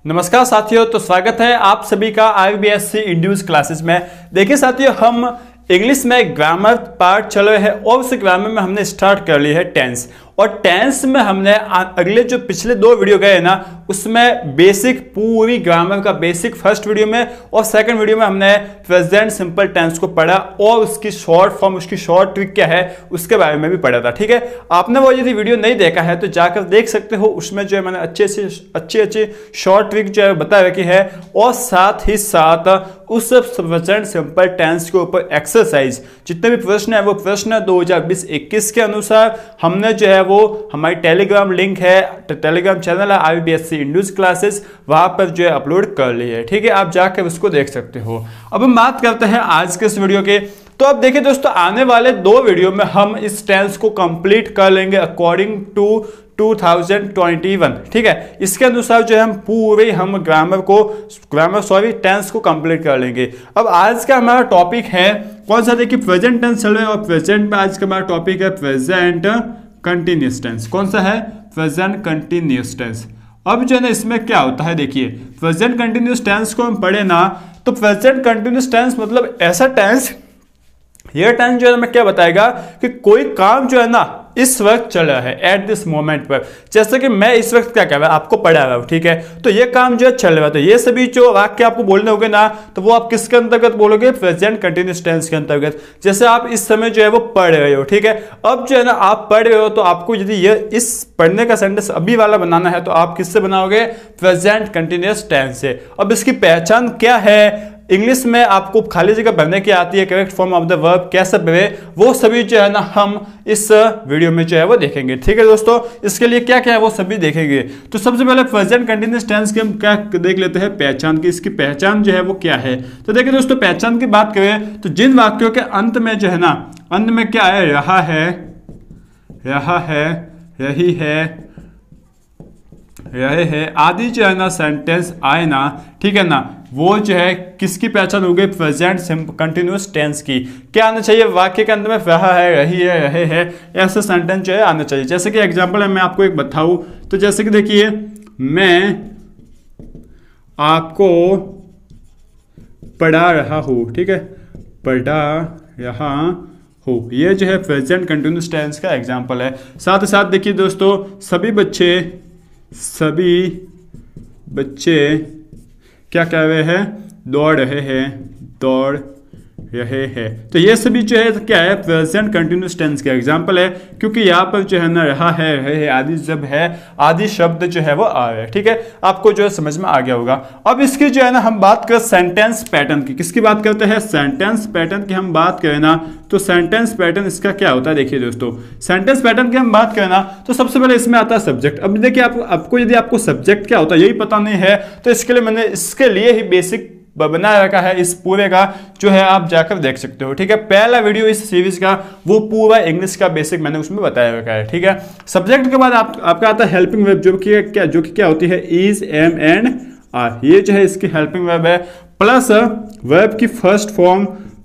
नमस्कार साथियों, तो स्वागत है आप सभी का IBSC इंड्यूस क्लासेस में। देखिए साथियों, हम इंग्लिश में ग्रामर पार्ट चल रहे हैं और उस ग्रामर में हमने स्टार्ट कर ली है टेंस। और टेंस में हमने अगले जो पिछले 2 वीडियो गए ना, उसमें बेसिक पूरी ग्रामर का बेसिक फर्स्ट वीडियो में और सेकंड वीडियो में हमने प्रेजेंट सिंपल टेंस को पढ़ा और उसकी शॉर्ट फॉर्म, उसकी शॉर्ट ट्रिक क्या है उसके बारे में भी पढ़ा था। ठीक है, आपने वो यदि वीडियो नहीं देखा है तो जाकर देख सकते हो। उसमें जो है मैंने अच्छे शॉर्ट ट्रिक जो है बता रखी है और साथ ही साथ उस प्रेजेंट सिंपल टेंस के ऊपर एक्सरसाइज जितने भी प्रश्न है वो प्रश्न 2020-21 के अनुसार हमने जो है वो हमारी टेलीग्राम लिंक है, टेलीग्राम चैनल है IBSC इंड्यूस क्लासेस, वहां पर जो है अपलोड कर ली है। ठीक है, आप जाकर उसको देख सकते हो। अब हम बात करते हैं आज के इस वीडियो के। तो अब देखिए दोस्तों, आने वाले 2 वीडियो में हम इस टेंस को कंप्लीट कर लेंगे अकॉर्डिंग टू 2021। ठीक है, इसके अनुसार जो है हम पूरे टेंस को कंप्लीट कर लेंगे। अब आज का हमारा टॉपिक है कौन सा? देखिए, प्रेजेंट टेंस चल रहा है और प्रेजेंट में आज का हमारा टॉपिक है प्रेजेंट कंटिन्यूअस टेंस। कौन सा है? Present continuous tense. अब जो है ना, इसमें क्या होता है, देखिए प्रेजेंट कंटिन्यूअस टेंस को हम पढ़े ना, तो प्रेजेंट कंटिन्यूअस टेंस मतलब ऐसा टेंस, ये टेंस जो है मैं क्या बताएगा कि कोई काम जो है ना इस वक्त चल रहा है, एट दिस मोमेंट पर। जैसे कि मैं इस वक्त क्या कर रहा हूं, आपको पढ़ा रहा हूं। ठीक है, तो ये काम जो है चल रहा है, तो ये सभी जो वाक्य आपको बोलने होंगे ना, तो वो आप किसके अंतर्गत बोलोगे? प्रेजेंट कंटिन्यूअस टेंस के अंतर्गत। जैसे आप इस समय जो है वो पढ़ रहे हो। ठीक है, अब जो है ना आप पढ़ रहे हो, तो आपको यदि ये इस पढ़ने का सेंटेंस अभी वाला बनाना है तो आप किससे बनाओगे? प्रेजेंट कंटिन्यूअस टेंस से। अब इसकी पहचान क्या है? इंग्लिश में आपको खाली जगह भरने की आती है, correct form of the verb कैसे भरे, वो सभी जो है ना हम इस वीडियो में जो है वो देखेंगे। ठीक है दोस्तों, इसके लिए क्या क्या है वो सभी देखेंगे। तो सबसे पहले प्रेजेंट कंटिन्यूअस टेंस की हम क्या देख लेते हैं, पहचान की। इसकी पहचान जो है वो क्या है? तो देखिए दोस्तों, पहचान की बात करें तो जिन वाक्यों के अंत में जो है ना, अंत में क्या है? रहा है, रही है, रहे हैं आदि जो है ना सेंटेंस आए ना, ठीक है ना, वो जो है किसकी पहचान हो गई? प्रेजेंट कंटिन्यूअस टेंस की। क्या आना चाहिए? वाक्य के अंदर में रहा है, रही है, रहे हैं, ऐसा सेंटेंस जो है आना चाहिए। जैसे कि एग्जांपल है, मैं आपको एक बताऊं, तो जैसे कि देखिए, मैं आपको पढ़ा रहा हूं। ठीक है, पढ़ा रहा हूं, ये जो है प्रेजेंट कंटिन्यूअस टेंस का एग्जाम्पल है। साथ ही साथ देखिए दोस्तों, सभी बच्चे क्या कर रहे हैं? दौड़ रहे हैं। तो ये सभी जो है क्या है? प्रेजेंट कंटिन्यूअस टेंस का एग्जांपल है, क्योंकि यहाँ पर जो है ना रहा है, रहे हैं आदि जब है, आदि शब्द जो है वो आ रहे हैं। ठीक है, आपको जो है समझ में आ गया होगा। अब इसकी जो है ना हम बात करें सेंटेंस पैटर्न की। किसकी बात करते हैं? सेंटेंस पैटर्न की हम बात करें ना, तो सेंटेंस पैटर्न इसका क्या होता है? देखिए दोस्तों, सेंटेंस पैटर्न की हम बात करें ना, तो सबसे पहले इसमें आता है सब्जेक्ट। अब देखिए, आपको यदि आपको सब्जेक्ट क्या होता है यही पता नहीं है, तो इसके लिए मैंने इसके लिए ही बेसिक बना रखा है इस पूरे का, जो है आप जाकर देख सकते हो। ठीक है, पहला वीडियो इस सीरीज का वो पूरा इंग्लिश का बेसिक मैंने उसमें बताया रखा है। ठीक है, सब्जेक्ट के बाद आपका आता है हेल्पिंग वर्ब, जो कि क्या होती है? Is, am and are. ये जो है इसकी हेल्पिंग वर्ब है, प्लस वर्ब की फर्स्ट फॉर्म,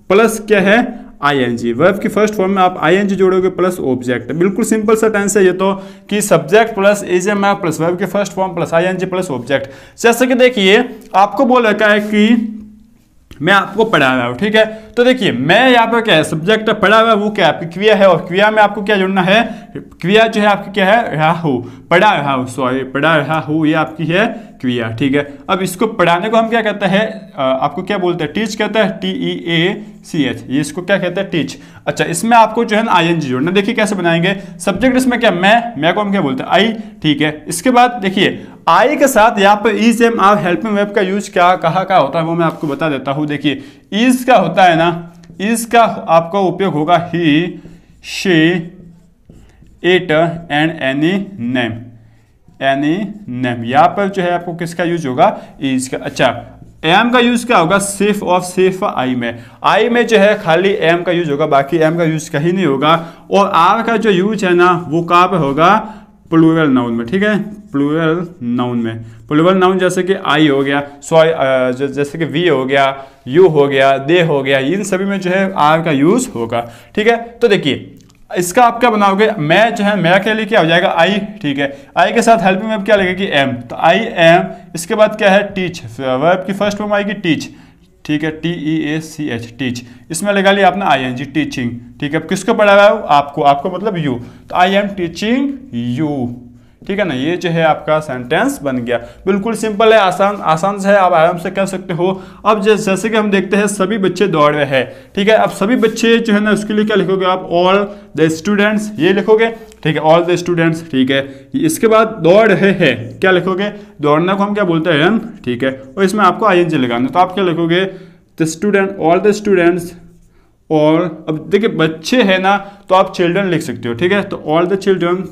प्लस क्या है? ING। वर्ब की फर्स्ट फॉर्म में आप ING जोड़ोगे प्लस ऑब्जेक्ट। बिल्कुल सिंपल सा टेंस है ये तो, कि subject plus is am are plus verb की first form plus ING plus object. जैसे कि देखिए, आपको बोल रखा है कि मैं आपको पढ़ा रहा हूं। ठीक है, तो देखिए मैं यहाँ पर क्या है? सब्जेक्ट पढ़ा हुआ, वो क्या आपकी क्रिया है, और क्रिया में आपको क्या जोड़ना है? क्रिया जो है आपकी क्या है? रहा हूं, पढ़ा रहा हूं, ये आपकी है क्रिया। ठीक है, अब इसको पढ़ाने को हम क्या कहते हैं? आपको क्या बोलते हैं? टीच कहते हैं, TEACH। ये इसको क्या कहते हैं? टीच। अच्छा, इसमें आपको जो है ना ING जोड़ना। देखिए कैसे बनाएंगे? सब्जेक्ट इसमें क्या? मैं को हम क्या बोलते हैं? आई। ठीक है, इसके बाद देखिए आई के साथ यहाँ पर is, am are helping verb का यूज कहाँ होता है वो मैं आपको बता देता हूँ। देखिए, इज का होता है ना, इज का आपका उपयोग होगा he, she, it and any name. यहाँ पर जो है आपको किसका यूज होगा? इज का। अच्छा, एम का यूज क्या होगा? सिर्फ और सिर्फ आई में जो है खाली एम का यूज होगा, बाकी एम का यूज कहीं नहीं होगा। और आर का जो यूज है ना वो कहाँ पे होगा? प्लूरल नाउन में। ठीक है, प्लूरल नाउन जैसे कि आई हो गया, जैसे कि वी हो गया, यू हो गया, दे हो गया, इन सभी में जो है आर का यूज होगा। ठीक है, तो देखिए इसका आप क्या बनाओगे, मैं जो है मैं के लिए क्या हो जाएगा आई, ठीक है। आई के साथ हेल्पिंग वर्ब क्या लगेगी एम, तो आई एम। इसके बाद क्या है टीच, वर्ब की फर्स्ट फॉर्म आएगी टीच, ठीक है, TEACH टीच। इसमें लगा लिया आपने ING टीचिंग, ठीक है। किसको पढ़ा रहा है, आपको, आपको मतलब यू, तो आई एम टीचिंग यू, ठीक है ना। ये जो है आपका सेंटेंस बन गया। बिल्कुल सिंपल है, आसान से है, आप आराम से कर सकते हो। अब जैसे कि हम देखते हैं सभी बच्चे दौड़ रहे हैं, ठीक है। अब सभी बच्चे जो है ना उसके लिए क्या लिखोगे आप, ऑल द स्टूडेंट्स, ये लिखोगे, ठीक है, ऑल द स्टूडेंट्स, ठीक है। इसके बाद दौड़ रहे हैं, क्या लिखोगे, दौड़ना को हम क्या बोलते हैं रन, ठीक है, और इसमें आपको ING लगाना, तो आप क्या लिखोगे, the student, all the students, और अब देखिए बच्चे है ना तो आप चिल्ड्रन लिख सकते हो, ठीक है, तो all the children,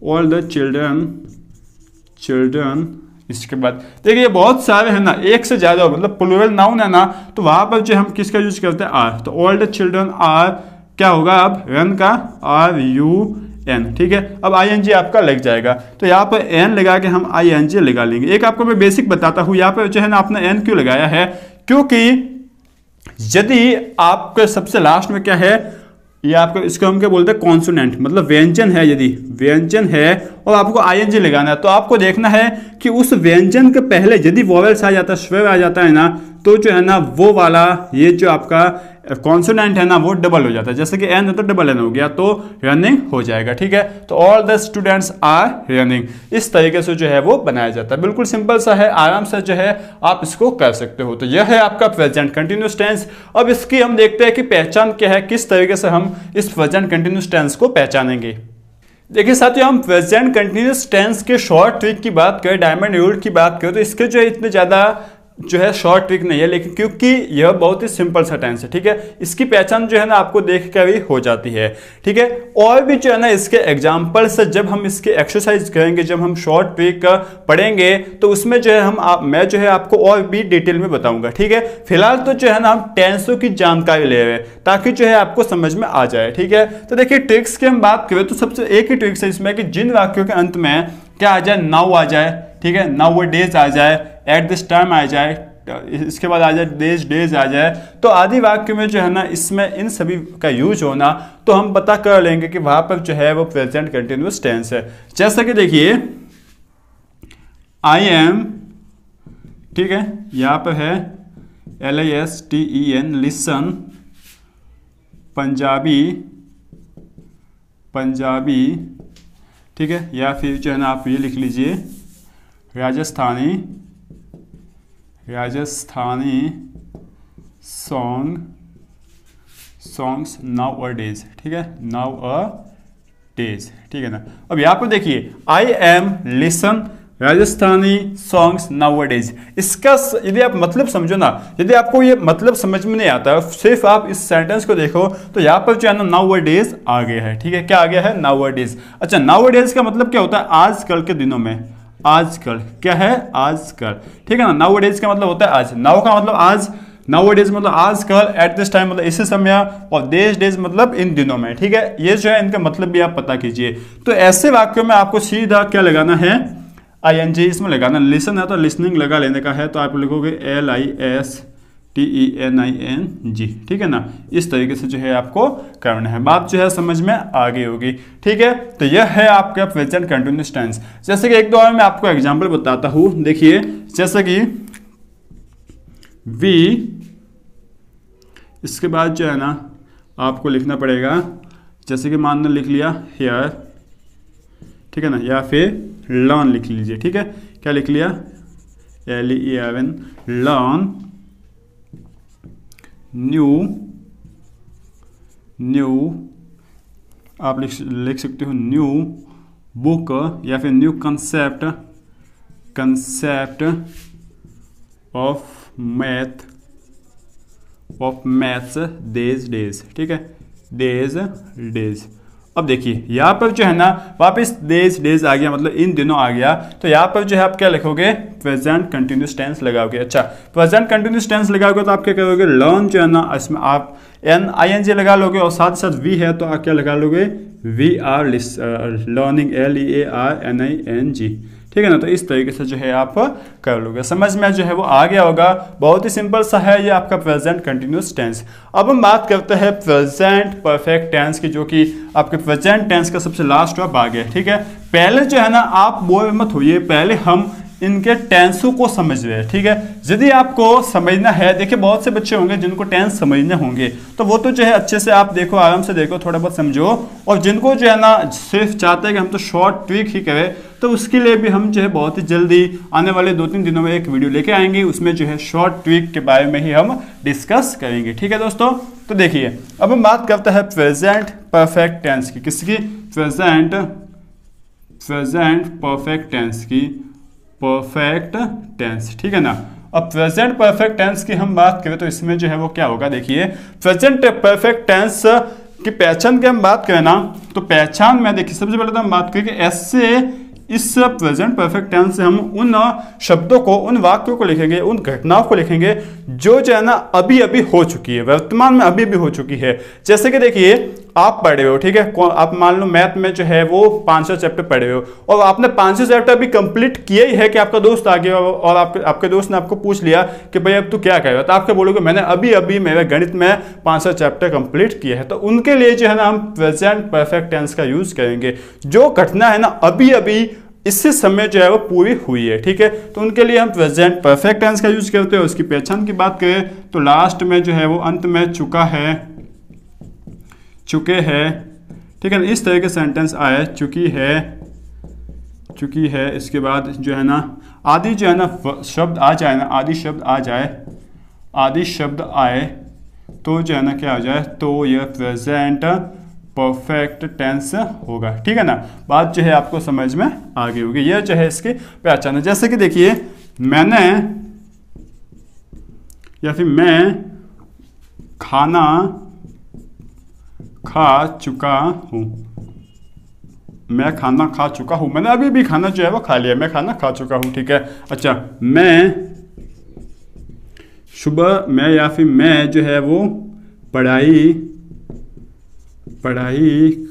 all the children, children. इसके बाद देखिए बहुत सारे है ना, एक से ज्यादा मतलब प्लूरल नाउन है ना, तो वहां पर जो हम किसका यूज करते हैं आर, तो ऑल द चिल्ड्रन आर, क्या होगा अब रन का RUN, ठीक है। अब ING आपका लग जाएगा, तो यहाँ पर एन लगा के हम ING लगा लेंगे। एक आपको मैं बेसिक बताता हूँ, यहाँ पर जो है ना आपने एन क्यों लगाया है, क्योंकि यदि आपके सबसे लास्ट में क्या है, ये आपको इसको हम क्या बोलते हैं कॉन्सोनेंट, मतलब व्यंजन है, यदि व्यंजन है और आपको ING लगाना है, तो आपको देखना है कि उस व्यंजन के पहले यदि वोवेल्स आ जाता है, स्वर आ जाता है ना, तो जो है ना वो वाला ये जो आपका कॉन्सोनेंट है ना वो डबल हो जाता है। जैसे कि एन है तो डबल एन हो गया, तो रनिंग हो जाएगा, ठीक है। तो all the students are running, इस तरीके से जो है वो बनाया जाता है। बिल्कुल सिंपल सा है, आराम से जो है आप इसको कर सकते हो। तो यह है आपका प्रेजेंट कंटिन्यूअस टेंस। अब इसकी हम देखते हैं कि पहचान क्या है, किस तरीके से हम इस प्रेजेंट कंटिन्यूअस टेंस को पहचानेंगे। देखिए साथियों, हम प्रेजेंट कंटिन्यूअस टेंस के शॉर्ट ट्रिक की बात करें, डायमंड रूल की बात करें, तो इसके जो है इतने ज़्यादा जो है शॉर्ट ट्रिक नहीं है, लेकिन क्योंकि यह बहुत ही सिंपल सा टेंस है, ठीक है, इसकी पहचान जो है ना आपको देख कर ही हो जाती है, ठीक है। और भी जो है ना इसके एग्जाम्पल से जब हम इसके एक्सरसाइज करेंगे, जब हम शॉर्ट ट्रिक पढ़ेंगे, तो उसमें जो है मैं जो है आपको और भी डिटेल में बताऊंगा, ठीक है। फिलहाल तो जो है ना हम टेंसों की जानकारी ले रहे हैं ताकि जो है आपको समझ में आ जाए, ठीक है। तो देखिए ट्रिक्स की हम बात करें तो सबसे एक ही ट्रिक्स है इसमें कि जिन वाक्यों के अंत में क्या आ जाए, नाउ आ जाए, ठीक है, नाउ डेज आ जाए, एट दिस टाइम आ जाए, इसके बाद आ जाए डेज आ जाए, तो आदि वाक्य में जो है ना इसमें इन सभी का यूज होना, तो हम पता कर लेंगे कि वहां पर जो है वो प्रेजेंट कंटिन्यूअस टेंस है। जैसा कि देखिए आई एम, ठीक है, यहां पर है LISTEN लिसन, पंजाबी, पंजाबी, ठीक है, या फिर जो है ना आप ये लिख लीजिए राजस्थानी, राजस्थानी सॉन्ग्स नाउ अ डेज, ठीक है, नाउ अ डेज, ठीक है ना। अब यहाँ पर देखिए I am listen Rajasthani songs now a days, इसका यदि आप मतलब समझो ना, यदि आपको ये मतलब समझ में नहीं आता, सिर्फ आप इस सेंटेंस को देखो, तो यहाँ पर जो है ना नाउ अ डेज आ गया है, ठीक है, क्या आ गया है, नाउ अ डेज। अच्छा, नाउ अ डेज का मतलब क्या होता है, आजकल के दिनों में, आजकल क्या है, आजकल, ठीक है ना। नाउ डेज का मतलब होता है आज, नाउ का मतलब आज, नाउ डेज मतलब आजकल, एट दिस टाइम मतलब इसी समय, और डेज मतलब इन दिनों में, ठीक है। ये जो है इनका मतलब भी आप पता कीजिए। तो ऐसे वाक्यों में आपको सीधा क्या लगाना है, ING इसमें लगाना। लिसन है तो लिसनिंग लगा लेने का है, तो आप लिखोगे LISTENING, ठीक है ना। इस तरीके से जो है आपको करना है, बात जो है समझ में आ गई होगी, ठीक है। तो यह है आपका प्रेजेंट कंटिन्यूअस टेंस। जैसे कि एक दो और मैं आपको एग्जांपल बताता हूं, देखिए जैसे कि वी, इसके बाद जो है ना आपको लिखना पड़ेगा, जैसे कि मान लिख लिया हेयर, ठीक है ना, या फिर लर्न लिख लीजिए, ठीक है, क्या लिख लिया, LEARN, लर्न, न्यू आप लिख सकते हो न्यू बुक, या फिर new concept of maths days, ठीक है, डेज। अब देखिए यहाँ पर जो है ना वापस डेज आ गया, मतलब इन दिनों आ गया, तो यहाँ पर जो है आप क्या लिखोगे, प्रेजेंट कंटिन्यूअस टेंस लगाओगे। अच्छा, प्रेजेंट कंटिन्यूअस टेंस लगाओगे तो आप क्या करोगे, लर्न जो है ना इसमें आप ING लगा लोगे, और साथ साथ वी है तो आप क्या लगा लोगे, वी आर लर्निंग, LEARNING, ठीक है ना। तो इस तरीके से जो है आप कर लोगे, समझ में जो है वो आ गया होगा। बहुत ही सिंपल सा है ये आपका प्रेजेंट कंटिन्यूस टेंस। अब हम बात करते हैं प्रेजेंट परफेक्ट टेंस की, जो कि आपके प्रेजेंट टेंस का सबसे लास्ट भाग है। ठीक है, पहले जो है ना आप बोर मत होइए, पहले हम इनके टेंसों को समझ रहे हैं। ठीक है, यदि आपको समझना है, देखिए बहुत से बच्चे होंगे जिनको टेंस समझने होंगे, तो वो तो जो है अच्छे से आप देखो, आराम से देखो, थोड़ा बहुत समझो। और जिनको जो है ना सिर्फ चाहते हैं कि हम तो शॉर्ट ट्रिक ही करें, तो उसके लिए भी हम जो है बहुत ही जल्दी आने वाले 2-3 दिनों में एक वीडियो लेके आएंगे। उसमें जो है शॉर्ट ट्रिक के बारे में ही हम डिस्कस करेंगे। ठीक है दोस्तों, तो देखिए अब हम बात करते हैं प्रेजेंट परफेक्ट टेंस की, किसकी? प्रेजेंट परफेक्ट टेंस की, परफेक्ट टेंस। ठीक है ना। अब प्रेजेंट परफेक्ट टेंस की हम बात करें तो इसमें जो है वो क्या होगा, देखिए प्रेजेंट परफेक्ट टेंस की पहचान की हम बात करें ना, तो पहचान में देखिए सबसे पहले तो हम बात करें कि ऐसे इस प्रेजेंट परफेक्ट टेंस से हम उन शब्दों को, उन वाक्यों को लिखेंगे, उन घटनाओं को लिखेंगे जो है ना अभी अभी हो चुकी है, वर्तमान में अभी अभी हो चुकी है। जैसे कि देखिए आप पढ़े हो, ठीक है, आप मान लो मैथ में जो है वो 500 चैप्टर पढ़े हो और आपने 500 चैप्टर अभी कंप्लीट किया ही है कि आपका दोस्त आ गया और आपके दोस्त ने आपको पूछ लिया कि भाई अब तू क्या करेगा, तो आपके बोलोगे मैंने अभी अभी मेरे गणित में 500 चैप्टर कंप्लीट किया है। तो उनके लिए जो है ना हम प्रेजेंट परफेक्ट टेंस का यूज करेंगे, जो घटना है ना अभी अभी इससे समय जो है वो पूरी हुई है। ठीक है, तो उनके लिए हम प्रेजेंट परफेक्ट टेंस का यूज करते हैं। उसकी पहचान की बात करें तो लास्ट में जो है वो अंत में चुका है, चुके हैं। ठीक है ना, इस तरह के सेंटेंस आए, चुकी है, इसके बाद जो है ना आदि जो है ना शब्द आ जाए ना, आदि शब्द आए तो जो है ना क्या हो जाए, तो यह प्रेजेंट परफेक्ट टेंस होगा। ठीक है ना, बात जो है आपको समझ में आ गई होगी। यह जो है इसकी पहचान है। जैसे कि देखिए मैंने या फिर मैं खाना खा चुका हूं, मैं खाना खा चुका हूं, मैंने अभी भी खाना जो है वो खा लिया, मैं खाना खा चुका हूं। ठीक है, अच्छा मैं सुबह मैं या फिर मैं जो है वो पढ़ाई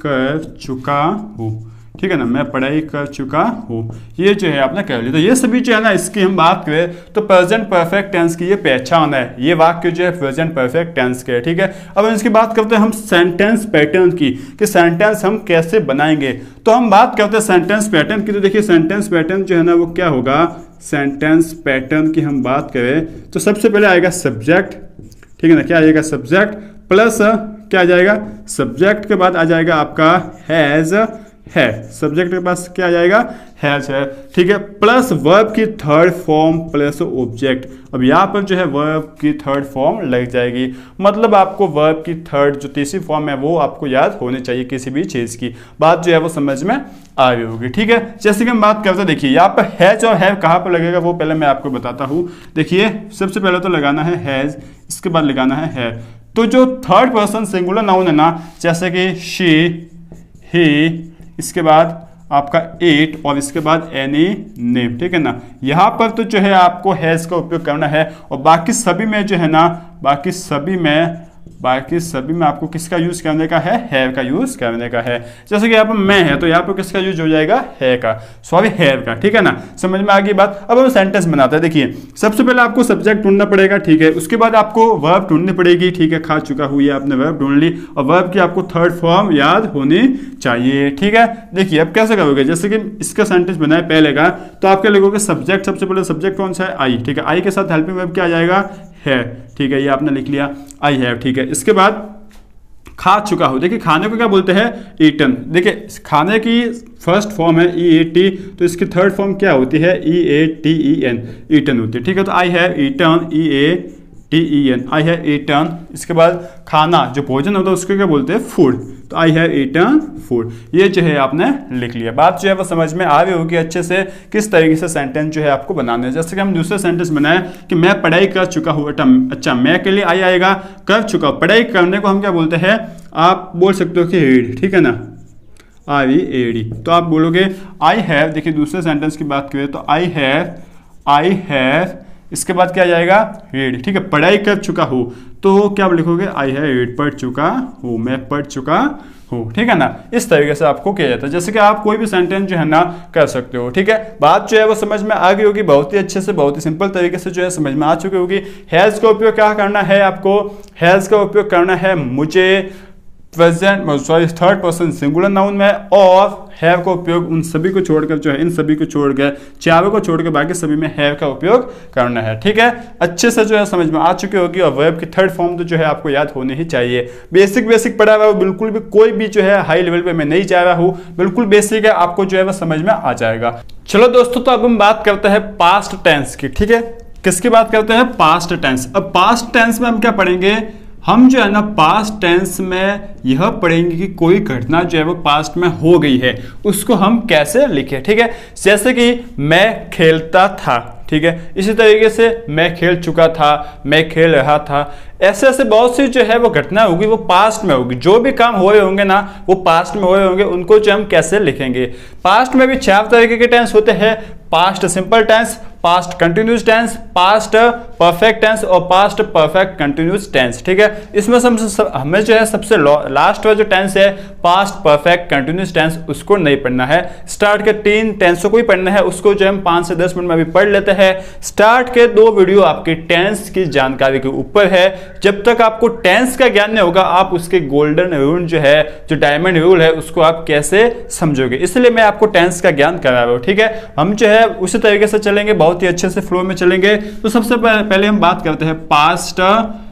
कर चुका हूँ। ठीक है ना, मैं पढ़ाई कर चुका हूँ, ये जो है आपने कर लिया। तो ये सभी जो है ना इसकी हम बात करें तो प्रेजेंट परफेक्ट टेंस की ये पहचान है, ये वाक्य जो है प्रेजेंट परफेक्ट टेंस के। ठीक है, अब इसकी बात करते हैं हम सेंटेंस पैटर्न की, कि सेंटेंस हम कैसे बनाएंगे। तो हम बात करते हैं सेंटेंस पैटर्न की। तो देखिए सेंटेंस पैटर्न जो है ना वो क्या होगा, सेंटेंस पैटर्न की हम बात करें तो सबसे पहले आएगा सब्जेक्ट। ठीक है ना, क्या आएगा, सब्जेक्ट प्लस क्या आ जाएगा, सब्जेक्ट के बाद आ जाएगा आपका हैज है, सब्जेक्ट के पास क्या आ जाएगा, हैज है। ठीक है, प्लस वर्ब की थर्ड फॉर्म प्लस ऑब्जेक्ट। अब यहाँ पर जो है वर्ब की थर्ड फॉर्म लग जाएगी, मतलब आपको वर्ब की थर्ड जो तीसरी फॉर्म है वो आपको याद होनी चाहिए किसी भी चीज़ की। बात जो है वो समझ में आ रही होगी। ठीक है, जैसे कि हम बात करते हैं, देखिए यहाँ पर हैज और हैव कहाँ पर लगेगा वो पहले मैं आपको बताता हूँ। देखिए सबसे पहले तो लगाना है हैज, इसके बाद लगाना है हैव। तो जो थर्ड पर्सन सिंगुलर नाउन है ना, जैसे कि शी, ही, इसके बाद आपका इट और इसके बाद एनी नेम। ठीक है ना, यहाँ पर तो जो है आपको हैज का उपयोग करना है और बाकी सभी में जो है ना, बाकी सभी में आपको किसका यूज करने का है, हैव का यूज करने का है। जैसे कि यहाँ पर मैं है तो यहाँ पर किसका यूज हो जाएगा, है का, सॉरी हैव का। ठीक है ना, समझ में आ गई बात। अब हम सेंटेंस बनाते हैं। देखिए सबसे पहले आपको सब्जेक्ट ढूंढना पड़ेगा। ठीक है, उसके बाद आपको वर्ब ढूंढनी पड़ेगी। ठीक है, खा चुका हूँ, ये आपने वर्ब ढूंढ ली और वर्ब की आपको थर्ड फॉर्म याद होनी चाहिए। ठीक है, देखिए अब कैसे करोगे, जैसे कि इसका सेंटेंस बनाए पहले का, तो आप क्या लिखोगे, सब्जेक्ट, सबसे पहले सब्जेक्ट कौन सा है, आई। ठीक है, आई के साथ हेल्पिंग वर्ब क्या आ जाएगा, है। ठीक है, ये आपने लिख लिया, आई हैव। ठीक है, इसके बाद खा चुका हूं। देखिए खाने को क्या बोलते हैं, ईटन। देखिए खाने की फर्स्ट फॉर्म है EAT, तो इसकी थर्ड फॉर्म क्या होती है, EATEN, ईटन होती है। ठीक है, तो I have eaten, EATEN, I have eaten. इसके बाद खाना जो भोजन होता है उसको क्या बोलते हैं, फूड, तो आई हैव ईटन फूड। ये जो है आपने लिख लिया। बात जो है वो समझ में आ रही होगी अच्छे से किस तरीके से सेंटेंस जो है आपको बनाना है। जैसे कि हम दूसरे सेंटेंस बनाए कि मैं पढ़ाई कर चुका हूँ। अच्छा मैं के लिए आई आएगा, कर चुका, पढ़ाई करने को हम क्या बोलते हैं, आप बोल सकते हो कि रीड। ठीक है ना, READ, तो आप बोलोगे आई हैव। देखिए दूसरे सेंटेंस की बात करें तो आई हैव, इसके बाद क्या जाएगा, रीड। ठीक है, पढ़ाई कर चुका हूँ तो क्या लिखोगे, आई हैव रीड, पढ़ चुका हूँ, मैं पढ़ चुका हूँ, ठीक है ना। इस तरीके से आपको किया जाता है। जैसे कि आप कोई भी सेंटेंस जो है ना कर सकते हो, ठीक है। बात जो है वो समझ में आ गई होगी, बहुत ही अच्छे से, बहुत ही सिंपल तरीके से जो है समझ में आ चुकी होगी। हैज़ का उपयोग क्या करना है आपको, हैज़ का उपयोग करना है मुझे present third person singular noun में, और हैव का उपयोग उन सभी को छोड़कर जो है, इन सभी को छोड़कर, चारों को छोड़कर बाकी सभी में हैव का उपयोग करना है, ठीक है। अच्छे से जो है समझ में आ चुकी होगी। और वर्ब की थर्ड फॉर्म तो जो है आपको याद होनी ही चाहिए। बेसिक पढ़ा हुआ है, बिल्कुल भी कोई भी जो है हाई लेवल पे मैं नहीं जा रहा हूँ, बिल्कुल बेसिक है, आपको जो है वो समझ में आ जाएगा। चलो दोस्तों, तो अब हम बात करते हैं पास्ट टेंस की, ठीक है। किसकी बात करते हैं, पास्ट टेंस। अब पास्ट टेंस में हम क्या पढ़ेंगे, हम जो है ना पास्ट टेंस में यह पढ़ेंगे कि कोई घटना जो है वो पास्ट में हो गई है, उसको हम कैसे लिखें, ठीक है। जैसे कि मैं खेलता था, ठीक है, इसी तरीके से मैं खेल चुका था, मैं खेल रहा था। ऐसे ऐसे बहुत सी जो है वो घटना होगी, वो पास्ट में होगी। जो भी काम हुए होंगे ना वो पास्ट में हुए होंगे, उनको जो हम कैसे लिखेंगे। पास्ट में भी 4 तरीके के टेंस होते हैं, past simple tense, past continuous tense, past perfect tense और पास्ट परफेक्ट कंटिन्यूस टेंस, ठीक है। इसमें हमें जो है सबसे लास्ट वाला जो टेंस है पास्ट परफेक्ट कंटिन्यूस टेंस, उसको नहीं पढ़ना है। स्टार्ट के 3 टेंसों को ही पढ़ना है, उसको जो हम 5 से 10 मिनट में भी पढ़ लेते हैं। स्टार्ट के 2 वीडियो आपके टेंस की जानकारी के ऊपर है। जब तक आपको टेंस का ज्ञान नहीं होगा, आप उसके गोल्डन रूल जो है, जो डायमंड रूल है, उसको आप कैसे समझोगे। इसलिए मैं आपको टेंस का ज्ञान करा रहा हूं, ठीक है। हम जो है उसी तरीके से चलेंगे, बहुत ही अच्छे से फ्लो में चलेंगे। तो सबसे पहले हम बात करते हैं पास्ट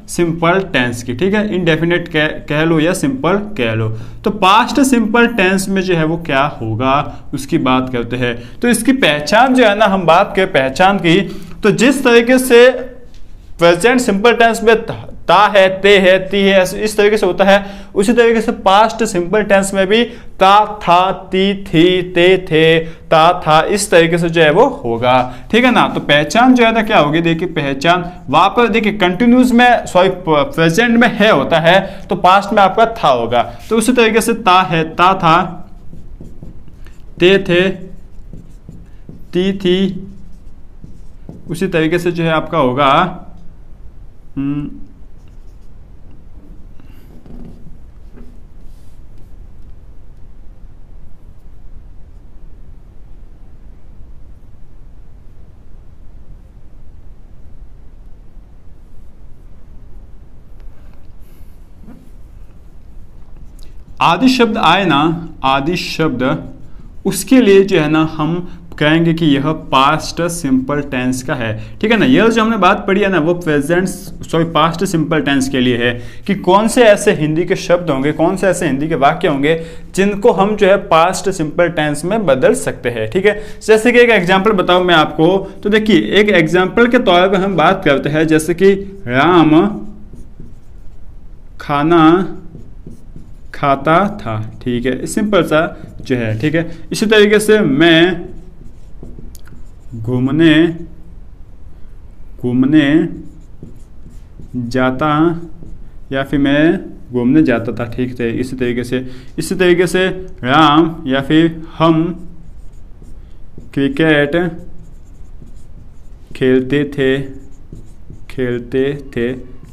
सिंपल टेंस की, ठीक है। इनडेफिनेट कह लो या सिंपल कह लो। तो पास्ट सिंपल टेंस में जो है वो क्या होगा, उसकी बात करते हैं। तो इसकी पहचान जो है ना, हम बात करें पहचान की, तो जिस तरीके से प्रेजेंट सिंपल टेंस में ता है, ते है, ती है, इस तरीके से होता है, उसी तरीके से पास्ट सिंपल टेंस में भी ता, था, ती, थी, ते, थे, ता, था, इस तरीके से जो है वो होगा, ठीक है ना। तो पहचान जो है ना क्या होगी, देखिए पहचान वहां पर देखिए कंटिन्यूस में, सॉरी प्रेजेंट में है होता है, तो पास्ट में आपका था होगा। तो उसी तरीके से ता है, ता था, ते थे, ती थी, उसी तरीके से जो है आपका होगा आदि शब्द आए ना, आदि शब्द, उसके लिए जो है ना हम कहेंगे कि यह पास्ट सिंपल टेंस का है, ठीक है ना। यह जो हमने बात पढ़ी है ना, वो present sorry past simple tense के लिए है कि कौन से ऐसे हिंदी के शब्द होंगे, कौन से ऐसे हिंदी के वाक्य होंगे जिनको हम जो है पास्ट सिंपल टेंस में बदल सकते हैं, ठीक है। जैसे कि एक एग्जांपल बताऊं मैं आपको, तो देखिए एक एग्जांपल के तौर पर हम बात करते हैं, जैसे कि राम खाना खाता था, ठीक है, सिंपल सा जो है, ठीक है। इसी तरीके से मैं घूमने जाता, या फिर मैं घूमने जाता था, ठीक है। इसी तरीके से राम या फिर हम क्रिकेट खेलते थे,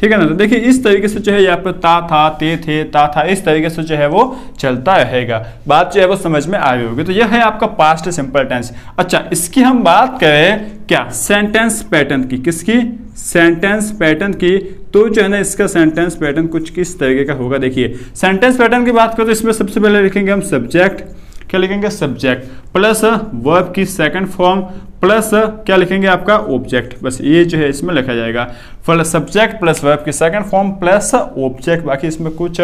ठीक है ना। तो देखिए इस तरीके से जो है यहाँ पर ता था, ते थे, ता था, इस तरीके से जो है वो चलता रहेगा। बात जो है वो समझ में आ रही होगी। तो यह है आपका पास्ट सिंपल टेंस। अच्छा, इसकी हम बात करें क्या, सेंटेंस पैटर्न की। किसकी, सेंटेंस पैटर्न की। तो जो है ना इसका सेंटेंस पैटर्न कुछ किस तरीके का होगा। देखिए सेंटेंस पैटर्न की बात करें तो इसमें सबसे पहले लिखेंगे हम सब्जेक्ट, क्या लिखेंगे, सब्जेक्ट प्लस वर्ब की सेकंड फॉर्म प्लस क्या लिखेंगे आपका ऑब्जेक्ट। बस ये जो है इसमें लिखा जाएगा, प्लस सब्जेक्ट प्लस वर्ब की सेकंड फॉर्म प्लस ऑब्जेक्ट, बाकी इसमें कुछ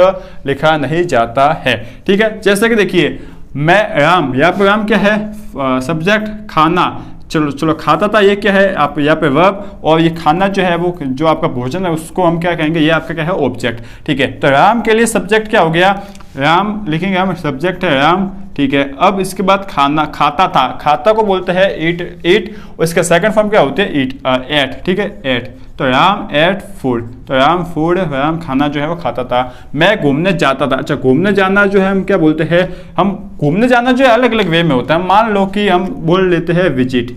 लिखा नहीं जाता है, ठीक है। जैसे कि देखिए मैं राम, यहाँ पे राम क्या है, सब्जेक्ट, खाना, चलो खाता था, ये क्या है आप यहाँ पे वर्ब, और ये खाना जो है वो जो आपका भोजन है उसको हम क्या कहेंगे, ये आपका क्या है ऑब्जेक्ट, ठीक है। तो राम के लिए सब्जेक्ट क्या हो गया, राम लिखेंगे हम, सब्जेक्ट है राम, ठीक है। अब इसके बाद खाना, खाता था, खाता को बोलते हैं ईट, और इसका सेकंड फॉर्म क्या होते हैं एट, ठीक है, एट। तो राम एट फूड, तो राम फूड, राम खाना जो है वो खाता था। मैं घूमने जाता था, अच्छा घूमने जाना जो है हम क्या बोलते हैं, हम घूमने जाना जो है अलग अलग वे में होता है। मान लो कि हम बोल लेते हैं विजिट,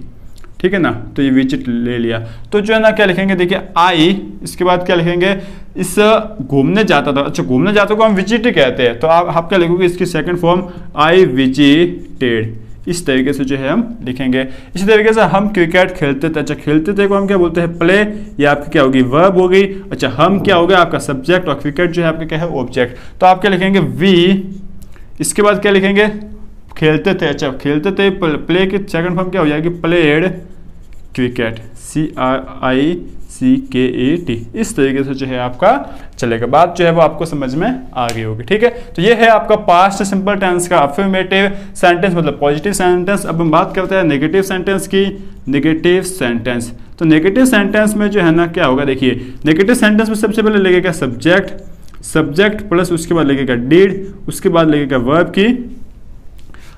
ठीक है ना। तो ये विजिट ले लिया, तो जो है ना क्या लिखेंगे, देखिए आई, इसके बाद क्या लिखेंगे, इस घूमने जाता था, अच्छा घूमने जाता को हम विजिट कहते हैं, तो आप क्या लिखोगे, इसकी सेकंड फॉर्म आई विजिटेड, इस तरीके से जो है हम लिखेंगे। इसी तरीके से हम क्रिकेट खेलते थे, अच्छा खेलते थे को हम क्या बोलते हैं, प्ले, ये आपकी क्या होगी, वर्ब हो गई। अच्छा हम क्या हो गया आपका सब्जेक्ट, और क्रिकेट जो है आपका क्या है, ऑब्जेक्ट। तो आप क्या लिखेंगे, वी, इसके बाद क्या लिखेंगे, खेलते थे, अच्छा खेलते थे, प्ले की सेकंड फॉर्म क्या हो जाएगी, प्लेड क्रिकेट, CRICKET, इस तरीके से जो है आपका चलेगा। बात जो है वो आपको समझ में आ गई होगी, ठीक है। तो ये है आपका पास्ट सिंपल टेंस का अफर्मेटिव सेंटेंस, मतलब पॉजिटिव सेंटेंस। अब हम बात करते हैं नेगेटिव सेंटेंस की। नेगेटिव सेंटेंस, तो नेगेटिव सेंटेंस में जो है ना क्या होगा, देखिए नेगेटिव सेंटेंस में सबसे पहले लगेगा सब्जेक्ट, सब्जेक्ट प्लस उसके बाद लगेगा डिड, उसके बाद लगेगा वर्ब की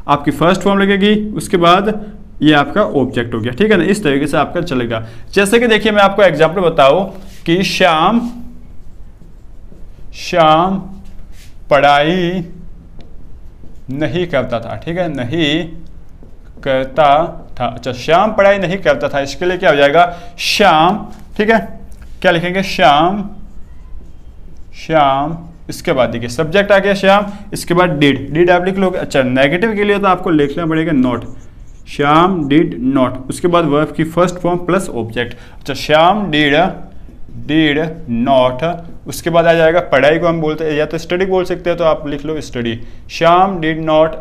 आपकी फर्स्ट फॉर्म लगेगी, उसके बाद ये आपका ऑब्जेक्ट हो गया, ठीक है ना। इस तरीके से आपका चलेगा। जैसे कि देखिए मैं आपको एग्जांपल बताऊं कि श्याम पढ़ाई नहीं करता था, ठीक है, नहीं करता था। अच्छा श्याम पढ़ाई नहीं करता था, इसके लिए क्या हो जाएगा, श्याम, ठीक है, क्या लिखेंगे, श्याम, इसके बाद देखिए सब्जेक्ट आ गया श्याम, इसके बाद डिड आप लिख लोगे। अच्छा नेगेटिव के लिए तो आपको लिखना पड़ेगा नॉट, श्याम डिड नॉट, उसके बाद वर्ब की फर्स्ट फॉर्म प्लस ऑब्जेक्ट। अच्छा श्याम डिड नॉट, उसके बाद आ जाएगा पढ़ाई को हम बोलते हैं या तो स्टडी बोल सकते हैं, तो आप लिख लो study, Shyam did not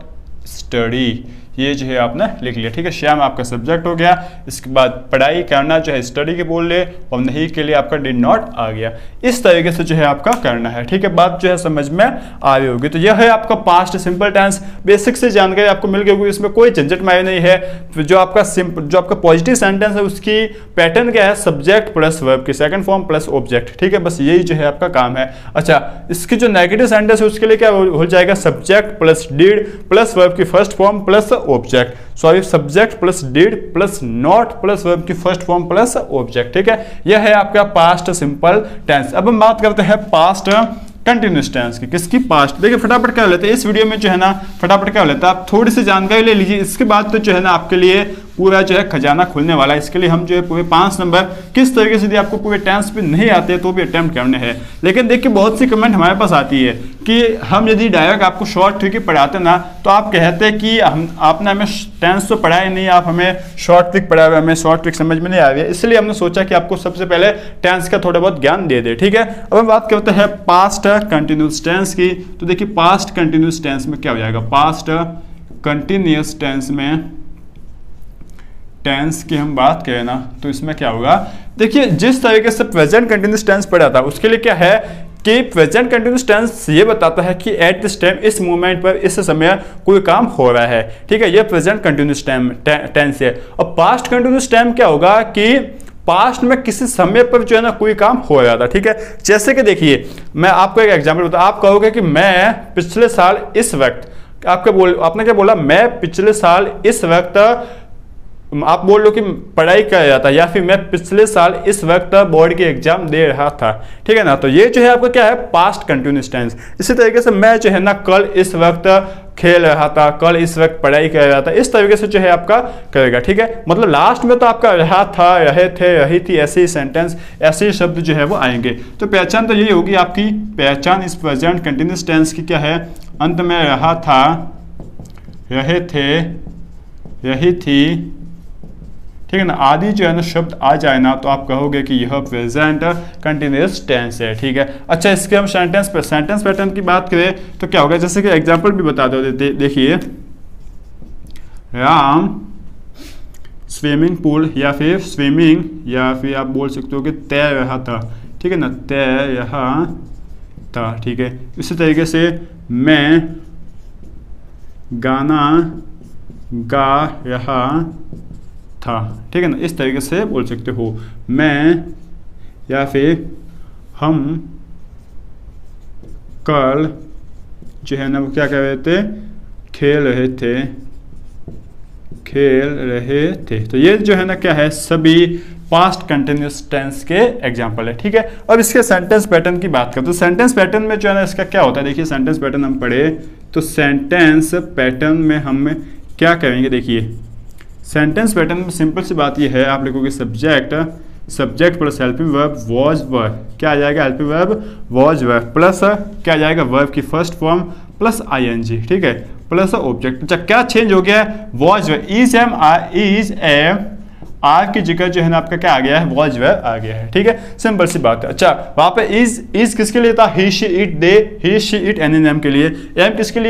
study, ये जो है आपने लिख लिया, ठीक है। श्याम आपका सब्जेक्ट हो गया, इसके बाद पढ़ाई करना जो है स्टडी के बोल ले, और नहीं के लिए आपका डिड नॉट आ गया। इस तरीके से जो है आपका करना है, ठीक है। बात जो है समझ में आ रही होगी। तो यह है आपका पास्ट सिंपल टेंस, बेसिक से जानकारी आपको मिल गई होगी, इसमें कोई झंझट मारी नहीं है। जो आपका पॉजिटिव सेंटेंस है उसकी पैटर्न क्या है, सब्जेक्ट प्लस वर्ब की सेकंड फॉर्म प्लस ऑब्जेक्ट, ठीक है, बस यही जो है आपका काम है। अच्छा इसकी जो नेगेटिव सेंटेंस है उसके लिए क्या हो जाएगा, subject plus did plus verb की first form plus object, sorry subject plus did plus not plus verb की फर्स्ट फॉर्म प्लस ऑब्जेक्ट, ठीक है। यह है आपका पास्ट सिंपल टेंस। अब हम बात करते हैं पास्ट कंटिन्यूअस टेंस की, किसकी, पास्ट। देखिए फटाफट क्या लेते हैं इस वीडियो में जो है ना, फटाफट क्या लेता है, आप थोड़ी सी जानकारी ले लीजिए, इसके बाद तो जो है ना आपके लिए पूरा जो है खजाना खुलने वाला है। इसके लिए हम जो है पूरे 5 नंबर किस तरीके से, यदि आपको पूरे टेंस पे नहीं आते तो भी अटेम्प्ट करने हैं। लेकिन देखिए बहुत सी कमेंट हमारे पास आती है कि हम यदि डायरेक्ट आपको शॉर्ट ट्रिक पढ़ाते ना, तो आप कहते हैं कि आपने हमें टेंस तो पढ़ाया नहीं, आप हमें शॉर्ट ट्रिक पढ़ाए हुए, हमें शॉर्ट ट्रिक समझ में नहीं आ रही है, इसलिए हमने सोचा कि आपको सबसे पहले टेंस का थोड़ा बहुत ज्ञान दे दे, ठीक है। अब हम बात करते हैं पास्ट कंटिन्यूअस टेंस की। तो देखिए पास्ट कंटिन्यूअस टेंस में क्या हो जाएगा, पास्ट कंटिन्यूअस टेंस में टेंस की हम बात करें ना, तो इसमें क्या होगा, देखिए जिस तरीके से प्रेजेंट कंटिन्यूअस टेंस पढ़ा था उसके लिए क्या है कि प्रेजेंट कंटिन्यूअस टेंस ये बताता है कि एट दिस टाइम, इस मोमेंट पर, इस समय कोई काम हो रहा है, ठीक है, ये प्रेजेंट कंटिन्यूअस टेंस है। और पास्ट कंटिन्यूअस टेंस क्या होगा कि पास्ट में किसी समय पर जो है ना कोई काम हो रहा था, ठीक है। जैसे कि देखिए मैं आपको एक एग्जांपल बताऊं, आप कहोगे कि मैं पिछले साल इस वक्त, आपने क्या बोला, मैं पिछले साल इस वक्त, आप बोल लो कि पढ़ाई कर रहा था, या फिर मैं पिछले साल इस वक्त बोर्ड के एग्जाम दे रहा था, ठीक है ना। तो ये जो है आपका क्या है, पास्ट कंटिन्यूअस टेंस। इसी तरीके से मैं जो है ना कल इस वक्त खेल रहा था, कल इस वक्त पढ़ाई कर रहा था, इस तरीके से जो है आपका करेगा, ठीक है। मतलब लास्ट में तो आपका रहा था, रहे थे, रही थी, ऐसे ही सेंटेंस, ऐसे ही शब्द जो है वो आएंगे। तो पहचान तो यही होगी आपकी, पहचान इस प्रेजेंट कंटिन्यूअस टेंस की क्या है, अंत में रहा था, रहे थे, रही थी, ठीक है ना, आदि जो है ना शब्द आ जाए ना, तो आप कहोगे कि यह प्रेजेंट कंटिन्यूअस टेंस है, ठीक है। अच्छा इसके हम सेंटेंस पैटर्न की बात करें तो क्या होगा, जैसे कि एग्जांपल भी बता दो, देखिए राम स्विमिंग पूल, या फिर स्विमिंग, या फिर आप बोल सकते हो कि तैर रहा था, ठीक है ना, तैर रहा था, ठीक है। इसी तरीके से मैं गाना गा रहा था, ठीक है ना, इस तरीके से बोल सकते हो, मैं, या फिर हम कल जो है ना वो क्या कर रहे थे, खेल रहे थे। तो ये जो है ना क्या है, सभी पास्ट कंटिन्यूअस टेंस के एग्जाम्पल है, ठीक है। अब इसके सेंटेंस पैटर्न की बात करते हैं। तो सेंटेंस पैटर्न में जो है ना इसका क्या होता है, देखिए सेंटेंस पैटर्न हम पढ़े तो सेंटेंस पैटर्न में हम क्या करेंगे, देखिए सेंटेंस पैटर्न में सिंपल सी बात ये है, आप लिखोगे subject plus helping verb was were, क्या आ जाएगा helping verb was were plus क्या आ जाएगा वर्ब की फर्स्ट फॉर्म प्लस आईएनजी, ठीक है, प्लस ऑब्जेक्ट। अच्छा क्या चेंज हो गया है, was were, is am are की जगह जो है ना आपका क्या आ गया है, वॉज वर आ गया है, ठीक है, सिंपल सी बात है। अच्छा वहां पे इज किसके लिए था, he she it they, he she it am के लिए, एम किसके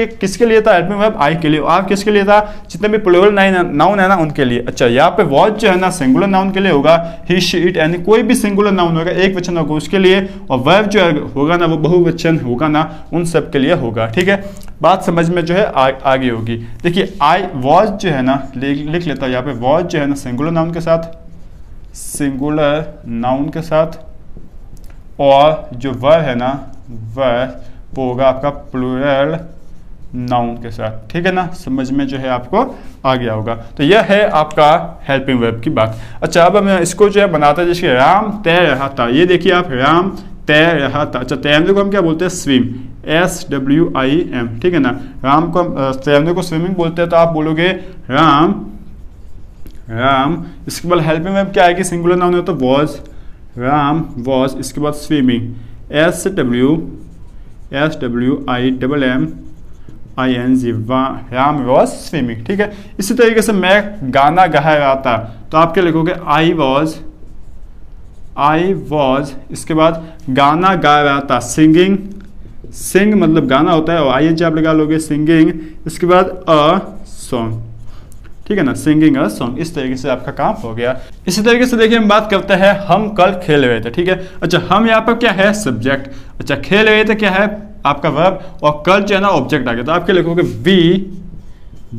लिए था, हेल्पिंग वर्ब आई के लिए, आर किसके लिए था, जितने भी प्लूरल नाउन है ना उनके लिए। अच्छा यहाँ पे वॉज जो है ना सिंगुलर नाउन के लिए होगा, ही शी इट एनी कोई भी सिंगुलर नाउन होगा एक वचन होगा उसके लिए, और वर्ब जो होगा ना वो बहुवचन होगा ना उन सब के लिए होगा, ठीक है, बात समझ में जो है आगे होगी। देखिए आई वॉज जो है ना लिख लेता है यहाँ पे, वॉज जो है ना सिंगुलर नाउन के साथ, और जो वर्ब है ना वर्ब वो होगा आपका प्लूरल नाउन के साथ, ठीक है ना, समझ में जो है आपको आ गया होगा। तो यह है आपका हेल्पिंग वर्ब की बात। अच्छा अब मैं इसको जो है बनाता है, जैसे राम तैर रहा था, ये देखिए आप राम तैर रहा था। अच्छा तैरने को हम क्या बोलते हैं, स्विम, SWIM, ठीक है ना, राम को तैरने को स्विमिंग बोलते हैं, तो आप बोलोगे राम, इसके बाद हेल्पिंग वर्ब क्या आएगी, सिंगुलर नाउन है तो वॉज, राम वॉज, इसके बाद swimming, SWIMMING, Ram was swimming, ठीक है। इसी तरीके से मैं गाना गा रहा था, तो आप क्या लिखोगे, आई वॉज, इसके बाद गाना गा रहा था, सिंगिंग, सिंग मतलब गाना होता है और ING आप लगा लोगे, सिंगिंग, इसके बाद अ सॉन्ग, ठीक है ना, सिंगिंग अ सॉन्ग, इस तरीके से आपका काम हो गया। इसी तरीके से देखिए हम बात करते हैं, हम कल खेल रहे थे, ठीक है। अच्छा हम यहाँ पर क्या है, सब्जेक्ट, अच्छा खेल रहे थे क्या है आपका वर्ब, और कल जो है ना ऑब्जेक्ट आ गया, तो आप क्या लिखोगे,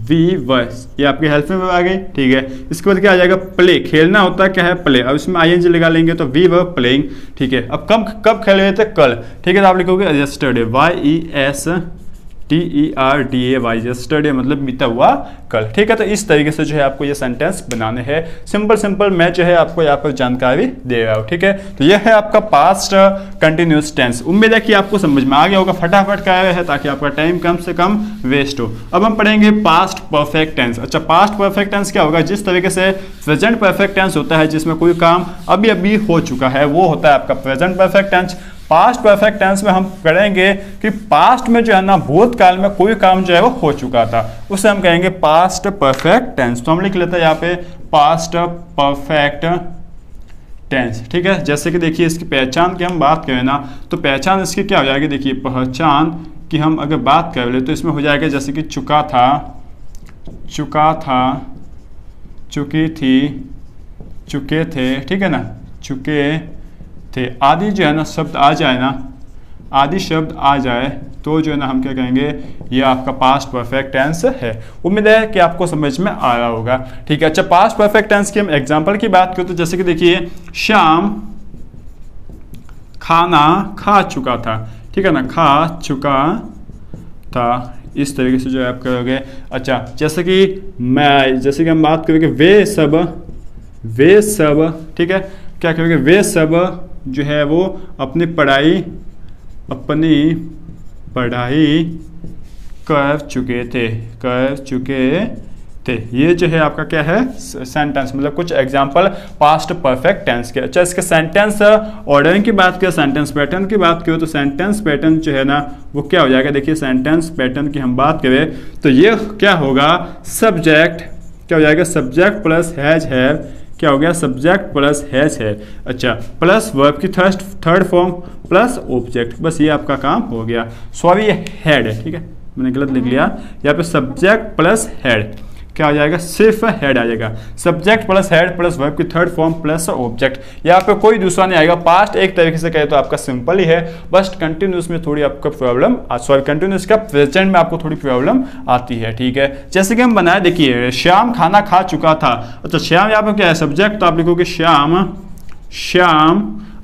वी वर्स, ये आपकी हेल्पिंग वर्ब आ गई, ठीक है। इसके बाद क्या आ जाएगा, प्ले, खेलना होता है क्या है प्ले, अब इसमें ING लगा लेंगे तो वी वर प्लेइंग, ठीक है। अब कब खेल रहे थे, कल, ठीक है, तो आप लिखोगे यस्टरडे, YESTERDAY, यस्टरडे मतलब बीता हुआ कल, ठीक है। तो इस तरीके से जो है आपको ये सेंटेंस बनाने हैं, सिंपल मैं जो है आपको यहाँ पर जानकारी दे रहा हूँ, ठीक है। तो ये है आपका पास्ट कंटिन्यूस टेंस। उम्मीद है कि आपको समझ में आ गया होगा, फटाफट का है ताकि आपका टाइम कम से कम वेस्ट हो। अब हम पढ़ेंगे पास्ट परफेक्ट टेंस। अच्छा पास्ट परफेक्ट टेंस क्या होगा, जिस तरीके से प्रेजेंट परफेक्ट टेंस होता है जिसमें कोई काम अभी अभी हो चुका है, वो होता है आपका present perfect tense. Past perfect tense में हम करेंगे कि पास्ट में जो है ना भूतकाल में कोई काम जो है वो हो चुका था, उसे हम कहेंगे पास्ट परफेक्ट टेंस। तो हम लिख लेते हैं यहाँ पे पास्ट परफेक्ट टेंस, ठीक है। जैसे कि देखिए इसकी पहचान की हम बात करें ना, तो पहचान इसकी क्या हो जाएगी, देखिए पहचान की हम अगर बात कर ले तो इसमें हो जाएगा जैसे कि चुका था, चुकी थी, चुके थे, ठीक है ना, चुके थे, आदि जो है ना शब्द आ जाए ना, आदि शब्द आ जाए तो जो है ना हम क्या कहेंगे, ये आपका पास्ट परफेक्ट टेंस है। उम्मीद है कि आपको समझ में आ रहा होगा, ठीक है। अच्छा पास्ट परफेक्ट टेंस की हम एग्जांपल की बात करें तो जैसे कि देखिए श्याम खाना खा चुका था, ठीक है ना, खा चुका था, इस तरीके से जो है आप करोगे। अच्छा जैसे कि हम बात करेंगे वे सब, ठीक है, क्या करोगे, वे सब जो है वो अपनी पढ़ाई कर चुके थे। ये जो है आपका क्या है सेंटेंस, मतलब कुछ एग्जांपल पास्ट परफेक्ट टेंस के। अच्छा इसके सेंटेंस ऑर्डरिंग की बात करें, सेंटेंस पैटर्न की बात करें तो सेंटेंस पैटर्न जो है ना वो क्या हो जाएगा, देखिए सेंटेंस पैटर्न की हम बात करें तो ये क्या होगा, सब्जेक्ट क्या हो जाएगा, सब्जेक्ट प्लस हैज है, क्या हो गया, सब्जेक्ट प्लस हैज है। अच्छा प्लस वर्ब की थर्ड फॉर्म प्लस ऑब्जेक्ट, बस ये आपका काम हो गया। सॉरी ये हेड है, ठीक है, मैंने गलत लिख लिया, यहाँ पे सब्जेक्ट प्लस हेड क्या हो जाएगा, सिर्फ हेड आ जाएगा, subject plus head plus verb की थर्ड फॉर्म प्लस ऑब्जेक्ट, यहाँ पे कोई दूसरा नहीं आएगा। पास्ट एक तरीके से कहे तो आपका सिंपल ही है, बस कंटिन्यूस में थोड़ी आपको प्रॉब्लम, सॉरी कंटिन्यूस का प्रेजेंट में आपको थोड़ी प्रॉब्लम आती है, ठीक है। जैसे कि हम बनाए, देखिए श्याम खाना खा चुका था, अच्छा श्याम यहाँ पे क्या है, सब्जेक्ट, तो आप लिखोगे श्याम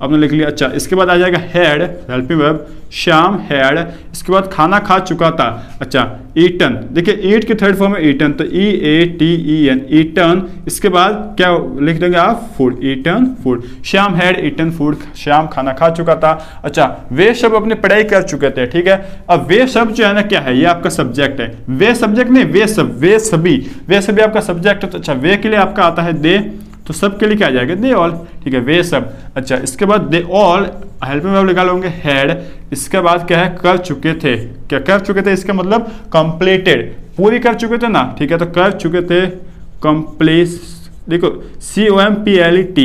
आपने लिख लिया। अच्छा, इसके बाद आ जाएगा had, helping verb, Shyam had. इसके बाद खाना खा चुका था। अच्छा, ईटन, देखिए ईट की थर्ड फॉर्म है ईटन, तो EATEN, ईटन। इसके बाद क्या लिख देंगे आप, food, eaten food. Shyam had eaten food, Shyam खाना खा चुका था। अच्छा, वे सब अपनी पढ़ाई कर चुके थे। ठीक है, अब वे सब जो है ना क्या है, ये आपका सब्जेक्ट है। वे सब्जेक्ट नहीं, वे सब, वे सभी, वे सभी आपका सब्जेक्ट है। तो अच्छा, वे के लिए आपका आता है दे, तो सब के लिए क्या आ जाएगा, दे ऑल। ठीक है, वे सब। अच्छा, इसके बाद दे ऑल हेल्पिंग वर्ब निकाल होंगे हैड। इसके बाद क्या है, कर चुके थे। क्या कर चुके थे, इसका मतलब कंप्लीटेड, पूरी कर चुके थे ना। ठीक है, तो कर चुके थे, कंप्लीट, देखो COMPLET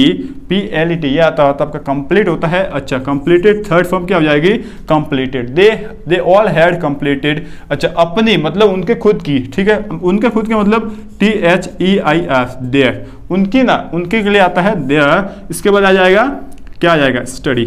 ये आता होता है आपका कंप्लीट होता है। अच्छा, कंप्लीटेड थर्ड फॉर्म क्या हो जाएगी, completed. They all had completed. अच्छा, अपनी मतलब उनके खुद की। ठीक है, उनके खुद के मतलब THEIR, देयर, उनकी ना, उनके के लिए आता है देयर। इसके बाद आ जाएगा क्या आ जाएगा, स्टडी।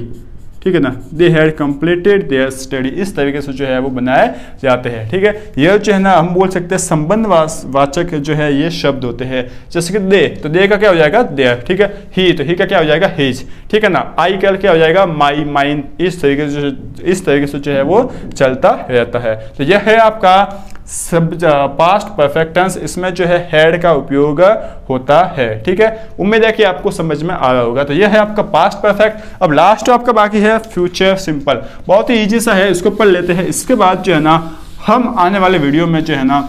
ठीक है ना, they had completed there study. इस तरीके से जो है वो बनाए जाते हैं। ठीक है, यह जो है ना हम बोल सकते हैं संबंध वाचक जो है ये शब्द होते हैं। जैसे कि दे, तो दे का क्या हो जाएगा, देयर। ठीक है, ही, तो ही का क्या हो जाएगा, हिज। ठीक है ना, आई का क्या हो जाएगा, माई, माइन। इस तरीके से जो है वो चलता रहता है। तो यह है आपका सब पास्ट परफेक्ट टेंस, इसमें जो है हैड का उपयोग होता है। ठीक है, उम्मीद है कि आपको समझ में आ रहा होगा। तो यह है आपका पास्ट परफेक्ट। अब लास्ट आपका बाकी है फ्यूचर सिंपल, बहुत ही इजी सा है, इसको पढ़ लेते हैं। इसके बाद जो है ना हम आने वाले वीडियो में जो है ना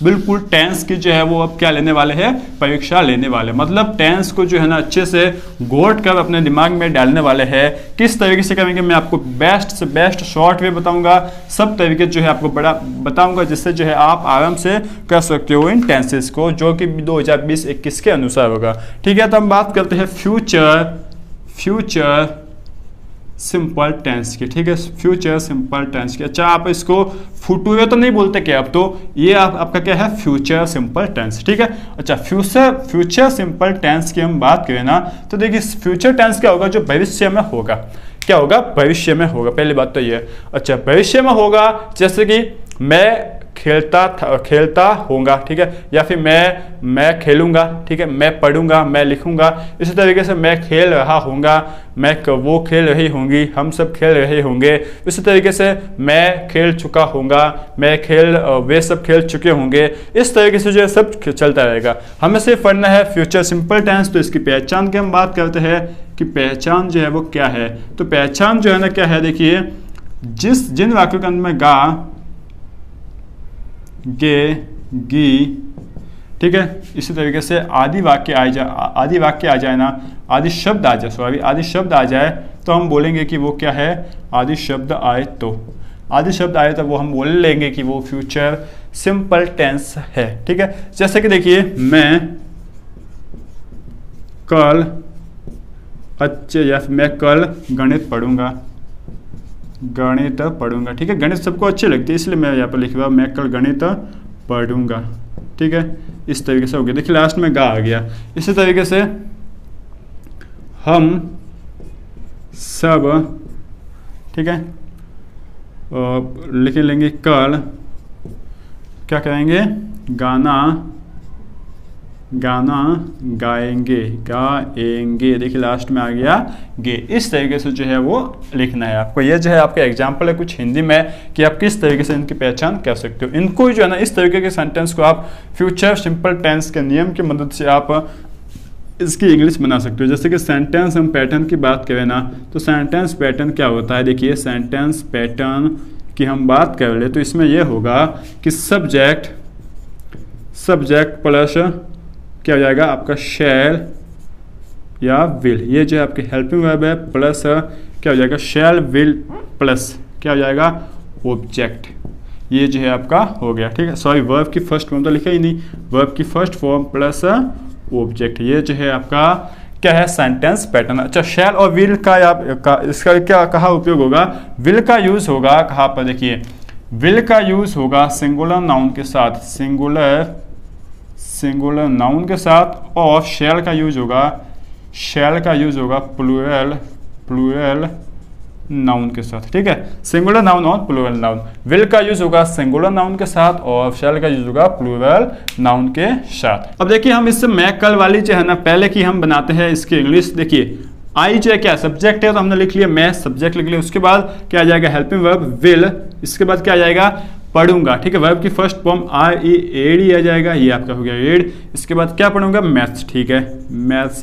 बिल्कुल टेंस की जो है वो अब क्या लेने वाले हैं, परीक्षा लेने वाले, मतलब टेंस को जो है ना अच्छे से घोट कर अपने दिमाग में डालने वाले हैं। किस तरीके से करेंगे मैं आपको बेस्ट से बेस्ट शॉर्ट वे बताऊंगा, सब तरीके जो है आपको बड़ा बताऊंगा, जिससे जो है आप आराम से कर सकते हो इन टेंसेस को, जो कि 2020-21 के अनुसार होगा। ठीक है, तो हम बात करते हैं फ्यूचर सिंपल टेंस की। ठीक है, फ्यूचर सिंपल टेंस की। अच्छा, आप इसको फुटवे तो नहीं बोलते क्या, अब तो ये आपका क्या है, फ्यूचर सिंपल टेंस। ठीक है, अच्छा, फ्यूचर सिंपल टेंस की हम बात करें ना, तो देखिए फ्यूचर टेंस क्या होगा, जो भविष्य में होगा। क्या होगा, भविष्य में होगा, पहली बात तो ये। अच्छा, भविष्य में होगा, जैसे कि मैं खेलता होगा। ठीक है, या फिर मैं खेलूंगा। ठीक है, मैं पढ़ूंगा, मैं लिखूंगा। इसी तरीके से मैं खेल रहा होऊंगा, वो खेल रही होंगी, हम सब खेल रहे होंगे। इसी तरीके से मैं खेल चुका होऊंगा, वे सब खेल चुके होंगे। इस तरीके से जो है सब चलता रहेगा। हमें सिर्फ पढ़ना है फ्यूचर सिंपल टेंस। तो इसकी पहचान की हम बात करते हैं कि पहचान जो है वो क्या है। तो पहचान जो है ना क्या है, देखिए जिन वाक्यों के अंत में गा, गे, गी, ठीक है, इसी तरीके से आदि वाक्य आ जाए ना, आदि शब्द आ जाए, सॉरी आदि शब्द आ जाए, तो हम बोलेंगे कि वो क्या है, आदि शब्द आए तो वो हम बोल लेंगे कि वो फ्यूचर सिंपल टेंस है। ठीक है, जैसे कि देखिए मैं कल गणित पढ़ूंगा। ठीक है, गणित सबको अच्छे लगते हैं, इसलिए मैं यहाँ पर लिख रहा हूँ मैं कल गणित पढ़ूंगा। ठीक है, इस तरीके से हो गया। देखिए लास्ट में गा आ गया। इसी तरीके से हम सब, ठीक है, लिख लेंगे कल क्या करेंगे, गाना गाएंगे। देखिए लास्ट में आ गया गे। इस तरीके से जो है वो लिखना है आपको। ये जो है आपका एग्जाम्पल है कुछ हिंदी में कि आप किस तरीके से इनकी पहचान कर सकते हो। इनको जो है ना इस तरीके के सेंटेंस को आप फ्यूचर सिंपल टेंस के नियम की मदद से आप इसकी इंग्लिश बना सकते हो। जैसे कि सेंटेंस हम पैटर्न की बात करें ना, तो सेंटेंस पैटर्न क्या होता है, देखिए सेंटेंस पैटर्न की हम बात कर ले तो इसमें यह होगा कि सब्जेक्ट प्लस क्या हो जाएगा आपका शैल या विल, ये जो है आपकी हेल्पिंग वर्ब है, प्लस क्या हो जाएगा शैल विल प्लस क्या हो जाएगा ऑब्जेक्ट। ये जो है आपका हो गया। ठीक है, सॉरी वर्ब की फर्स्ट फॉर्म तो लिखा ही नहीं, वर्ब की फर्स्ट फॉर्म प्लस ऑब्जेक्ट। ये जो है आपका क्या है सेंटेंस पैटर्न। अच्छा, शैल और विल का इसका क्या कहाँ उपयोग होगा, विल का यूज होगा कहाँ पर, देखिए विल का यूज होगा सिंगुलर नाउन के साथ, सिंगुलर नाउन के साथ, और शैल का यूज होगा प्लूरल नाउन के साथ। ठीक है, सिंगुलर नाउन और प्लूरल नाउन। विल का यूज होगा सिंगुलर नाउन के साथ और शैल का यूज होगा प्लूरल नाउन के साथ। अब देखिए हम इससे मैं कल वाली जो है ना पहले की हम बनाते हैं इसकी इंग्लिश। देखिए आई जो है क्या सब्जेक्ट है, तो हमने लिख लिया मैं सब्जेक्ट लिख लिया। उसके बाद क्या आ जाएगा हेल्पिंग वर्ब विल, इसके बाद क्या आ जाएगा पढ़ूंगा, ठीक है। वर्ब की first form are e ed ही आ जाएगा, ये आपका हो गया एड। इसके बाद क्या पढ़ूंगा मैथ्स, ठीक है, मैथ्स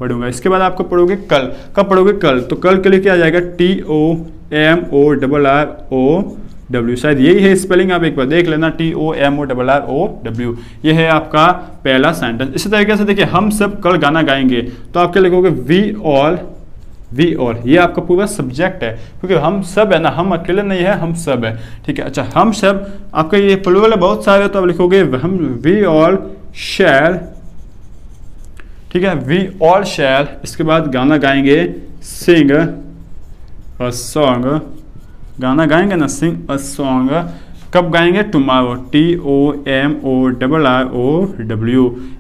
पढ़ूंगा। इसके बाद आपको पढ़ोगे कल, कब पढ़ोगे कल, तो कल के लिए क्या आ जाएगा TOMORROW, शायद यही है स्पेलिंग, आप एक बार देख लेना TOMORROW, ये है आपका पहला सेंटेंस। इसी तरीके से देखिए हम सब कल गाना गाएंगे, तो आप क्या लिखोगे वी ऑल, ये आपका पूरा सब्जेक्ट है, क्योंकि हम सब है ना, हम अकेले नहीं है, हम सब है, ठीक है। अच्छा हम सब आपका ये प्लूरल है बहुत सारे, तो आप लिखोगे हम वी ऑल शैल, ठीक है, वी ऑल शैल। इसके बाद गाना गाएंगे सिंग अ सॉन्ग, गाना गाएंगे ना सिंग अ सॉन्ग, कब गाएंगे टुमारो TOMORROW।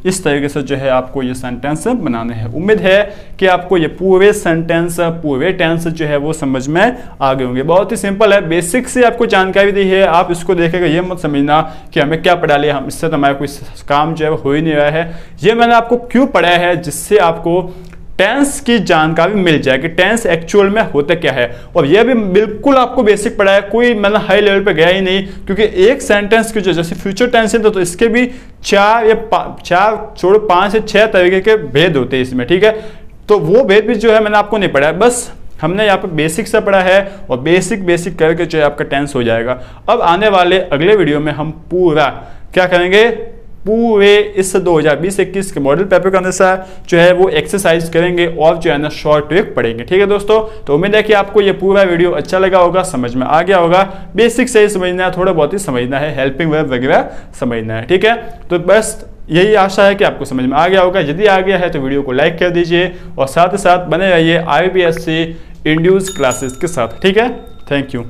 इस तरीके से जो है आपको ये सेंटेंस बनाने हैं। उम्मीद है कि आपको ये पूरे सेंटेंस पूरे टेंस जो है वो समझ में आ गए होंगे। बहुत ही सिंपल है, बेसिक से आपको जानकारी दी है, आप इसको देखेगा ये मत समझना कि हमें क्या पढ़ा लिया, हम इससे तो हमारा कोई काम जो है हो ही नहीं रहा है। ये मैंने आपको क्यों पढ़ाया है, जिससे आपको टेंस की जानकारी मिल जाए कि टेंस एक्चुअल में होता क्या है। और यह भी बिल्कुल आपको बेसिक पढ़ा है, कोई मतलब हाई लेवल पे गया ही नहीं, क्योंकि एक सेंटेंस की जो जैसे फ्यूचर टेंस है तो इसके भी 5 से 6 तरीके के भेद होते हैं इसमें, ठीक है। तो वो भेद भी जो है मैंने आपको नहीं पढ़ा है, बस हमने यहाँ पे बेसिक से पढ़ा है, और बेसिक करके जो है आपका टेंस हो जाएगा। अब आने वाले अगले वीडियो में हम पूरा क्या करेंगे, पूरे इस 2020-21 के मॉडल पेपर के अनुसार जो है वो एक्सरसाइज करेंगे और जो है ना शॉर्ट ट्रिक पढ़ेंगे, ठीक है दोस्तों। तो उम्मीद है कि आपको ये पूरा वीडियो अच्छा लगा होगा, समझ में आ गया होगा। बेसिक से ही समझना है, थोड़ा बहुत ही समझना है, हेल्पिंग वर्ब वगैरह समझना है, ठीक है। तो बस यही आशा है कि आपको समझ में आ गया होगा। यदि आ गया है तो वीडियो को लाइक कर दीजिए, और साथ ही साथ बने रहिए IBSC इंड्यूस क्लासेस के साथ, ठीक है। Thank you.